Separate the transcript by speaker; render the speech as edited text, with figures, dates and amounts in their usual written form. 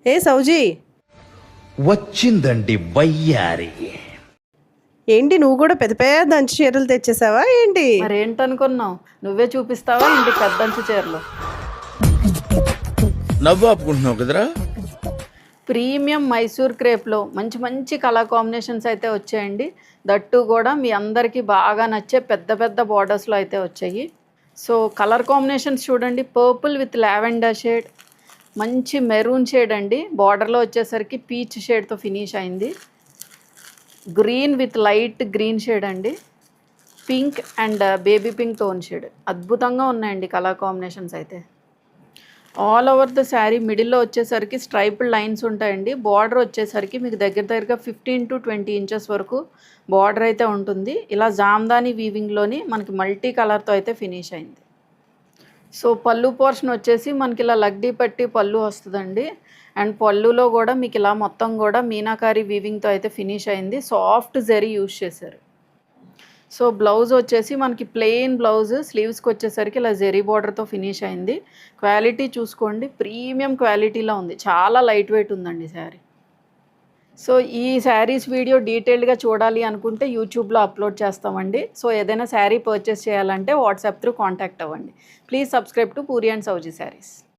Speaker 1: ఏ సౌజీ,
Speaker 2: వచ్చిందండి వయ్యారి.
Speaker 1: ఏంటి నువ్వు కూడా పెద్ద పెద్ద అంచు చీరలు తెచ్చేసావా ఏంటి?
Speaker 3: మరేంటనుకున్నావు? నువ్వే చూపిస్తావా ఇంటి పెద్దంచు చీరలు?
Speaker 2: నవ్వు ఆపుకుంటున్నావు కదరా.
Speaker 3: ప్రీమియం మైసూర్ క్రేప్లో మంచి మంచి కలర్ కాంబినేషన్స్ అయితే వచ్చాయండి. దట్టు కూడా మీ అందరికీ బాగా నచ్చే పెద్ద పెద్ద బార్డర్స్లో అయితే వచ్చాయి. సో కలర్ కాంబినేషన్స్ చూడండి, పర్పుల్ విత్ లావెండర్ షేడ్, మంచి మెరూన్ షేడ్ అండి, బార్డర్లో వచ్చేసరికి పీచ్ షేడ్తో ఫినిష్ అయింది. Green with light green shade అండి, pink and baby pink tone shade. అద్భుతంగా ఉన్నాయండి కలర్ కాంబినేషన్స్ అయితే. ఆల్ ఓవర్ ద శారీ మిడిల్లో వచ్చేసరికి స్ట్రైప్డ్ లైన్స్ ఉంటాయండి. బార్డర్ వచ్చేసరికి మీకు దగ్గరగా 15 to 20 ఇంచెస్ వరకు బార్డర్ అయితే ఉంటుంది. ఇలా జామ్దాని వీవింగ్లోని మనకి మల్టీ కలర్తో అయితే ఫినిష్ అయింది. సో పళ్ళు పోర్షన్ వచ్చేసి మనకి ఇలా లగ్డీ పట్టి పళ్ళు వస్తుందండి. అండ్ పళ్ళులో కూడా మీకు ఇలా మొత్తం కూడా మీనాకారి వీవింగ్తో అయితే ఫినిష్ అయింది. సాఫ్ట్ జరీ యూజ్ చేశారు. సో బ్లౌజ్ వచ్చేసి మనకి ప్లెయిన్ బ్లౌజ్, స్లీవ్స్కి వచ్చేసరికి ఇలా జెరీ బార్డర్తో ఫినిష్ అయింది. క్వాలిటీ చూసుకోండి, ప్రీమియం క్వాలిటీలో ఉంది, చాలా లైట్ వెయిట్ ఉందండి శారీ. సో ఈ శారీస్ వీడియో డీటెయిల్డ్గా చూడాలి అనుకుంటే యూట్యూబ్లో అప్లోడ్ చేస్తామండి. సో ఏదైనా శారీ పర్చేస్ చేయాలంటే వాట్సాప్ త్రూ కాంటాక్ట్ అవ్వండి. Please subscribe to Puri and Sowji saris.